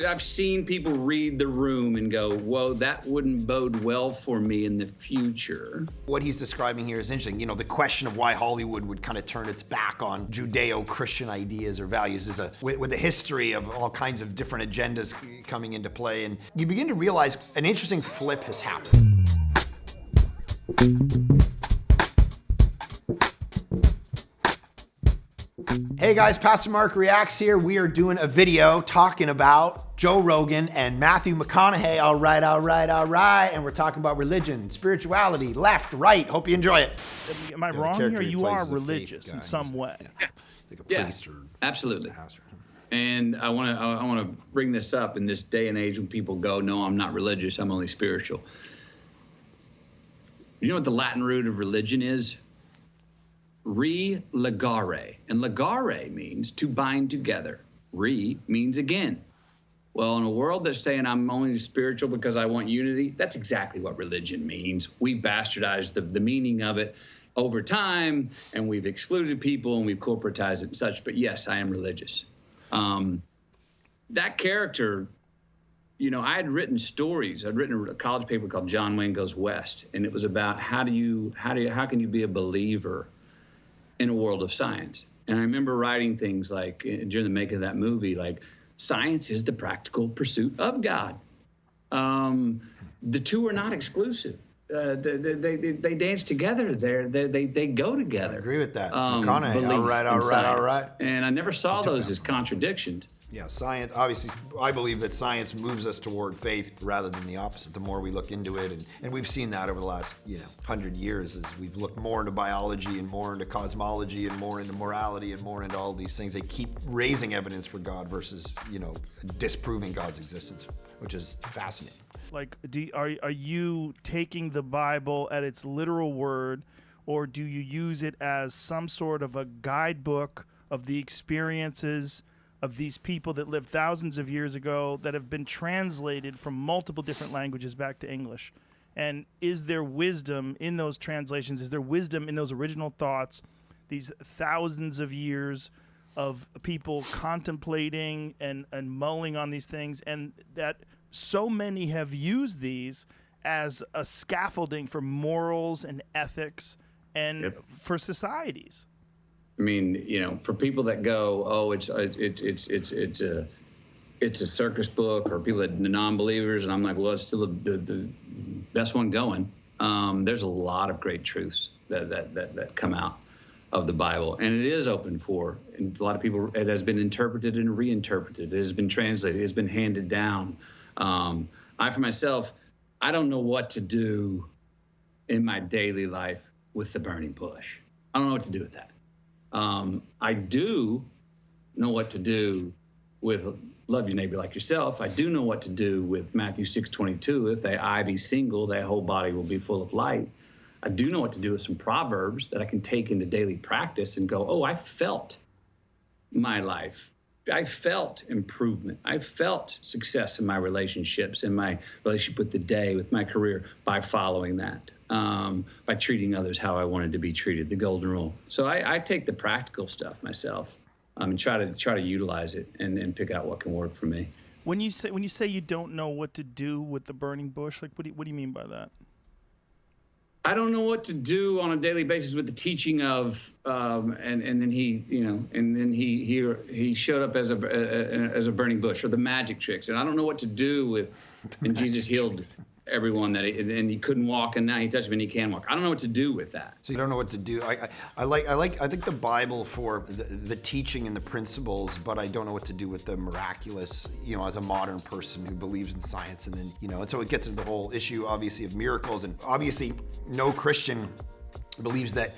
I've seen people read the room and go, whoa, that wouldn't bode well for me in the future. What he's describing here is interesting. You know, the question of why Hollywood would kind of turn its back on Judeo-Christian ideas or values is with a history of all kinds of different agendas coming into play. And you begin to realize an interesting flip has happened. Hey guys, Pastor Mark Reacts here. We are doing a video talking about Joe Rogan and Matthew McConaughey. All right. And we're talking about religion, spirituality, left, right. Hope you enjoy it. Am I wrong here? You are religious in some way. Like a priest or absolutely. pastor. And I want to bring this up in this day and age when people go, no, I'm not religious, I'm only spiritual. You know what the Latin root of religion is? Re-legare. And legare means to bind together. Re means again. Well, in a world that's saying I'm only spiritual because I want unity, that's exactly what religion means. We bastardized the meaning of it over time, and we've excluded people, and we've corporatized it and such. But yes, I am religious. That character, you know, I had written stories. I'd written a college paper called John Wayne Goes West, and it was about how can you be a believer in a world of science. And I remember writing things like during the making of that movie, like science is the practical pursuit of God. The two are not exclusive. They dance together. They go together. I agree with that. McConaughey. All right. And I never saw those as contradictions. Yeah, science, obviously, I believe that science moves us toward faith rather than the opposite, the more we look into it. And we've seen that over the last, 100 years as we've looked more into biology and more into cosmology and more into morality and more into all these things. They keep raising evidence for God versus, disproving God's existence, which is fascinating. Like, are you taking the Bible at its literal word, or do you use it as some sort of a guidebook of the experiences of these people that lived thousands of years ago that have been translated from multiple different languages back to English? And is there wisdom in those translations? Is there wisdom in those original thoughts, these thousands of years of people contemplating and mulling on these things, and that so many have used these as a scaffolding for morals and ethics and for societies? I mean, for people that go, oh, it's a circus book, or people that non-believers, and I'm like, well, it's still the best one going. There's a lot of great truths that come out of the Bible, and it is open for, and a lot of people, it has been interpreted and reinterpreted. It has been translated. It has been handed down. I, for myself, I don't know what to do in my daily life with the burning bush. I don't know what to do with that. I do know what to do with love your neighbor like yourself. I do know what to do with Matthew 6:22. If thy eye be single, thy whole body will be full of light. I do know what to do with some proverbs that I can take into daily practice and go, oh, I felt my life. I felt improvement. I felt success in my relationships, in my relationship with the day, with my career, by following that, by treating others how I wanted to be treated, the golden rule. So I take the practical stuff myself and try to utilize it and pick out what can work for me. When you say you don't know what to do with the burning bush, like what do you mean by that? I don't know what to do on a daily basis with the teaching of, and then he showed up as a burning bush, or the magic tricks, and I don't know what to do with, and Jesus healed everyone and he couldn't walk, and now he touched him and he can walk. I don't know what to do with that. So you don't know what to do. I think the Bible for the teaching and the principles, but I don't know what to do with the miraculous, as a modern person who believes in science. And then, and so it gets into the whole issue, obviously, of miracles. And obviously no Christian believes that,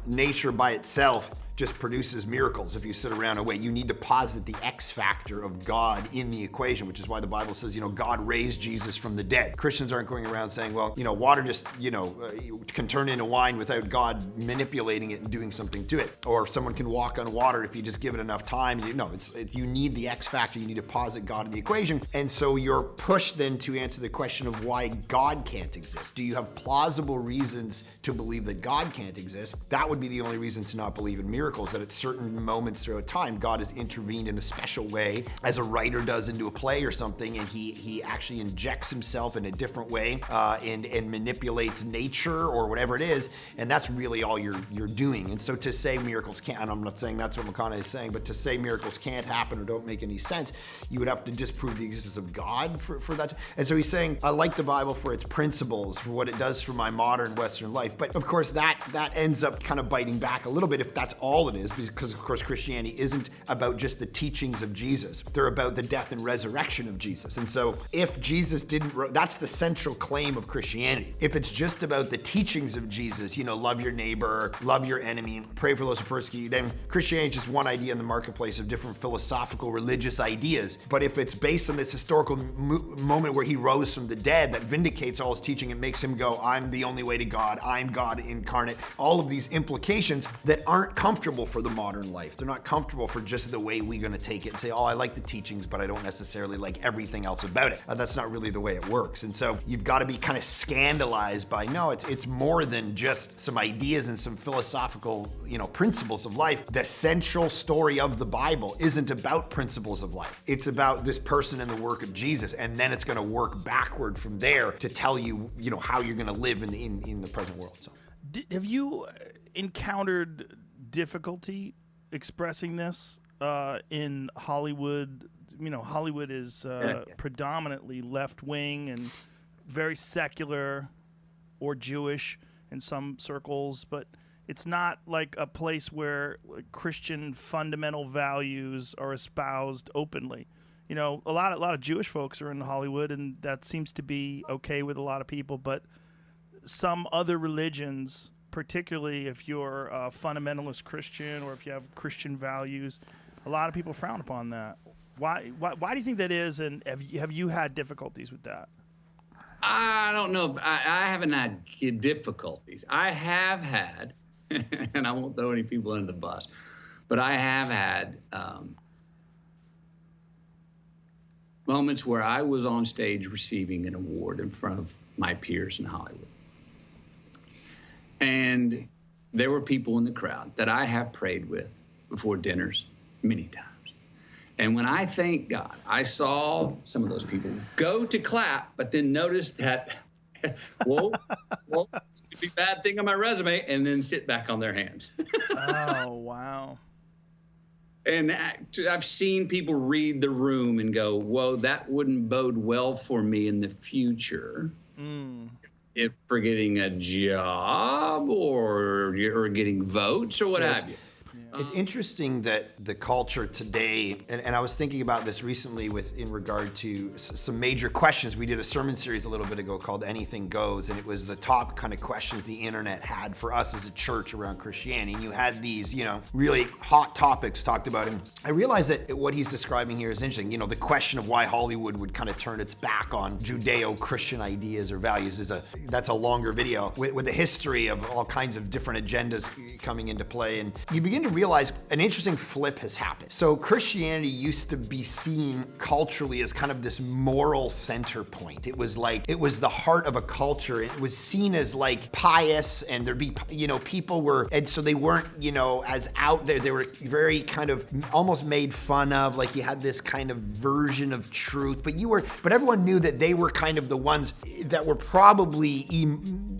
nature by itself just produces miracles if you sit around and wait. You need to posit the X factor of God in the equation, which is why the Bible says, God raised Jesus from the dead. Christians aren't going around saying, well, water just, can turn into wine without God manipulating it and doing something to it. Or someone can walk on water if you just give it enough time. You need the X factor. You need to posit God in the equation. And so you're pushed then to answer the question of why God can't exist. Do you have plausible reasons to believe that God can't exist? That would be the only reason to not believe in miracles. miracles, that at certain moments throughout time, God has intervened in a special way, as a writer does into a play or something, and he actually injects himself in a different way and manipulates nature or whatever it is, and that's really all you're doing. And so to say miracles can't, and I'm not saying that's what McConaughey is saying, but to say miracles can't happen or don't make any sense, you would have to disprove the existence of God for that. And so he's saying, I like the Bible for its principles, for what it does for my modern Western life. But of course, that ends up kind of biting back a little bit if that's all it is, because of course Christianity isn't about just the teachings of Jesus. They're about the death and resurrection of Jesus. And so if Jesus didn't, that's the central claim of Christianity. If it's just about the teachings of Jesus, love your neighbor, love your enemy, pray for those who persecute you, then Christianity is just one idea in the marketplace of different philosophical religious ideas. But if it's based on this historical moment where he rose from the dead that vindicates all his teaching and makes him go, I'm the only way to God, I'm God incarnate, all of these implications that aren't comfortable for the modern life. They're not comfortable for just the way we're going to take it and say, I like the teachings, but I don't necessarily like everything else about it. That's not really the way it works. And so you've got to be kind of scandalized by, no, it's more than just some ideas and some philosophical, principles of life. The central story of the Bible isn't about principles of life. It's about this person and the work of Jesus, and then it's going to work backward from there to tell you, how you're going to live in the present world. So, have you encountered difficulty expressing this in Hollywood? Hollywood is predominantly left-wing and very secular or Jewish in some circles, but it's not like a place where Christian fundamental values are espoused openly. A lot of Jewish folks are in Hollywood, and that seems to be okay with a lot of people, but some other religions, particularly if you're a fundamentalist Christian or if you have Christian values, a lot of people frown upon that. Why do you think that is, and have you had difficulties with that? I don't know. I haven't had difficulties. I have had, and I won't throw any people under the bus, but I have had moments where I was on stage receiving an award in front of my peers in Hollywood. And there were people in the crowd that I have prayed with before dinners many times. And when I thank God, I saw some of those people go to clap, but then notice that, whoa, it's going to be a bad thing on my resume, and then sit back on their hands. Oh, wow. And I've seen people read the room and go, whoa, that wouldn't bode well for me in the future. If for getting a job or getting votes or what have you. It's interesting that the culture today, and I was thinking about this recently in regard to some major questions. We did a sermon series a little bit ago called Anything Goes, and it was the top kind of questions the internet had for us as a church around Christianity. And you had these, really hot topics talked about. And I realized that what he's describing here is interesting. The question of why Hollywood would kind of turn its back on Judeo-Christian ideas or values that's a longer video with a history of all kinds of different agendas coming into play. And you begin to realize an interesting flip has happened. So Christianity used to be seen culturally as kind of this moral center point. It was the heart of a culture. It was seen as like pious, and there'd be, people were, and so they weren't, as out there. They were very kind of almost made fun of, like you had this kind of version of truth, but everyone knew that they were kind of the ones that were probably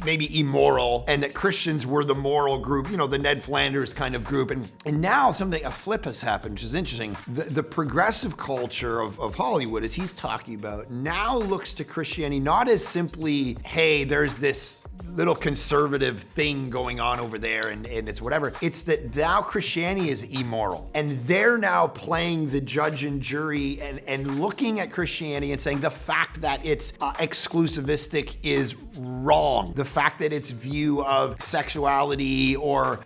maybe immoral, and that Christians were the moral group, the Ned Flanders kind of group. And now a flip has happened, which is interesting. The progressive culture of Hollywood, as he's talking about, now looks to Christianity not as simply, hey, there's this little conservative thing going on over there and it's whatever. It's that now Christianity is immoral. And they're now playing the judge and jury and looking at Christianity and saying the fact that it's exclusivistic is wrong. The fact that its view of sexuality or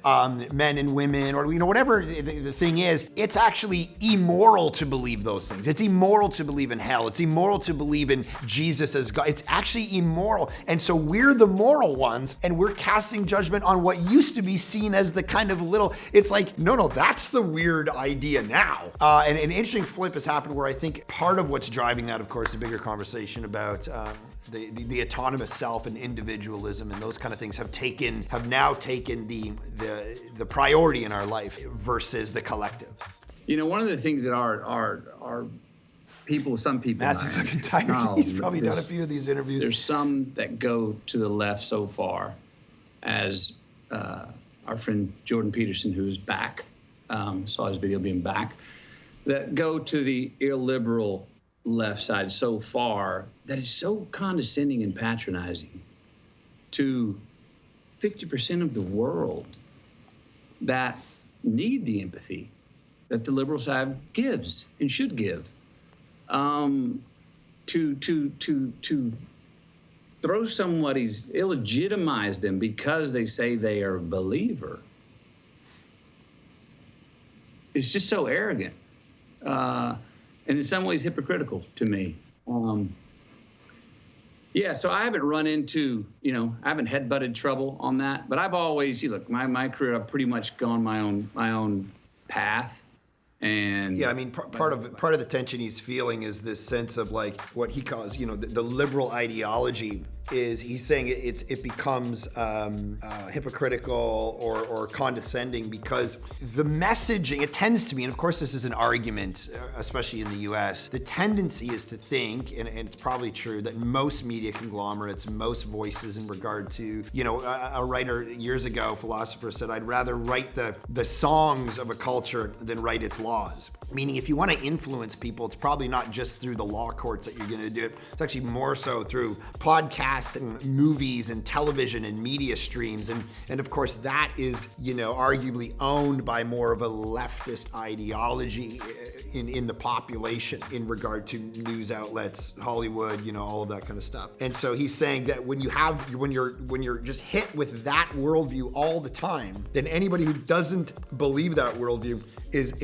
men and women or whatever the thing is, it's actually immoral to believe those things. It's immoral to believe in hell. It's immoral to believe in Jesus as God. It's actually immoral. And so we're the moral ones, and we're casting judgment on what used to be seen as the kind of little, it's like, no, that's the weird idea now. And an interesting flip has happened where I think part of what's driving that, of course, a bigger conversation about the autonomous self and individualism and those kind of things have now taken the priority in our life versus the collective. One of the things that our people, some people, Matthew's looking tired. He's probably done a few of these interviews. There's some that go to the left so far, as our friend Jordan Peterson, who's back, saw his video being back, that go to the illiberal left side so far that is so condescending and patronizing to 50% of the world that need the empathy that the liberal side gives and should give. To throw somebody's, illegitimize them because they say they are a believer, it's just so arrogant. And in some ways hypocritical to me. So I haven't run into, I haven't head-butted trouble on that, but I've always, look, my career, I've pretty much gone my own path. And yeah, I mean, part of the tension he's feeling is this sense of like what he calls, the liberal ideology is he's saying it becomes hypocritical or condescending because the messaging, it tends to be, and of course this is an argument, especially in the US, the tendency is to think, and it's probably true, that most media conglomerates, most voices in regard to, a writer years ago, philosopher said, I'd rather write the songs of a culture than write its laws. Meaning if you want to influence people, it's probably not just through the law courts that you're going to do it. It's actually more so through podcasts and movies and television and media streams. And of course that is, arguably owned by more of a leftist ideology in the population in regard to news outlets, Hollywood, all of that kind of stuff. And so he's saying that when you're just hit with that worldview all the time, then anybody who doesn't believe that worldview is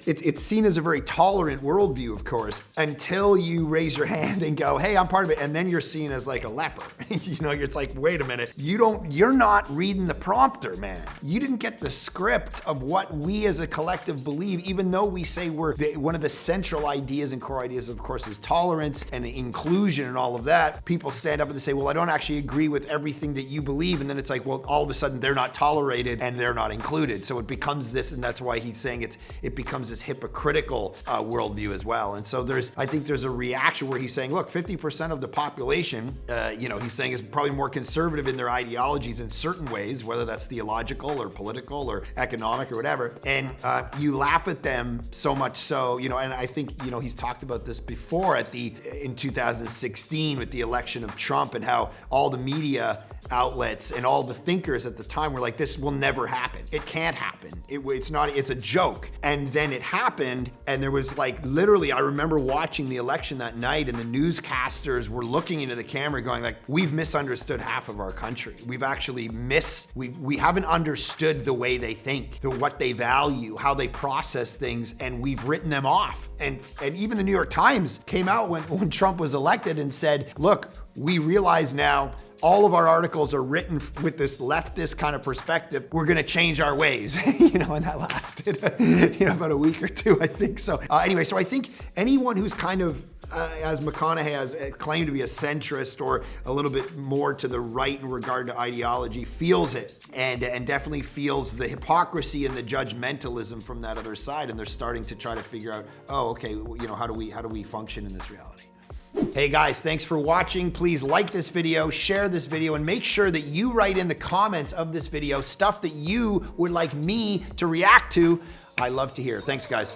it's seen as a very tolerant worldview, of course, until you raise your hand and go, hey, I'm part of it, and then you're seen as like a leper. It's like, wait a minute, you're not reading the prompter, man. You didn't get the script of what we as a collective believe, even though we say one of the central ideas and core ideas, of course, is tolerance and inclusion and all of that. People stand up and they say, well, I don't actually agree with everything that you believe, and then it's like, well, all of a sudden they're not tolerated and they're not included. So it becomes this, and that's why he's saying it becomes this hypocritical worldview as well. And so I think there's a reaction where he's saying, look, 50% of the population, he's saying is probably more conservative in their ideologies in certain ways, whether that's theological or political or economic or whatever. And you laugh at them so much so, and I think, he's talked about this before in 2016 with the election of Trump and how all the media outlets and all the thinkers at the time were like, this will never happen. It can't happen. It's a joke. And then it happened, and there was like, literally, I remember watching the election that night, and the newscasters were looking into the camera going like, we've misunderstood half of our country. We've actually we haven't understood the way they think, what they value, how they process things, and we've written them off. And even the New York Times came out when Trump was elected and said, look, we realize now all of our articles are written with this leftist kind of perspective. We're going to change our ways, and that lasted, about a week or two, I think. So anyway, so I think anyone who's kind of, as McConaughey has claimed to be a centrist or a little bit more to the right in regard to ideology feels it and definitely feels the hypocrisy and the judgmentalism from that other side. And they're starting to try to figure out, oh, okay, how do we function in this reality? Hey guys, thanks for watching. Please like this video, share this video, and make sure that you write in the comments of this video stuff that you would like me to react to. I love to hear. Thanks, guys.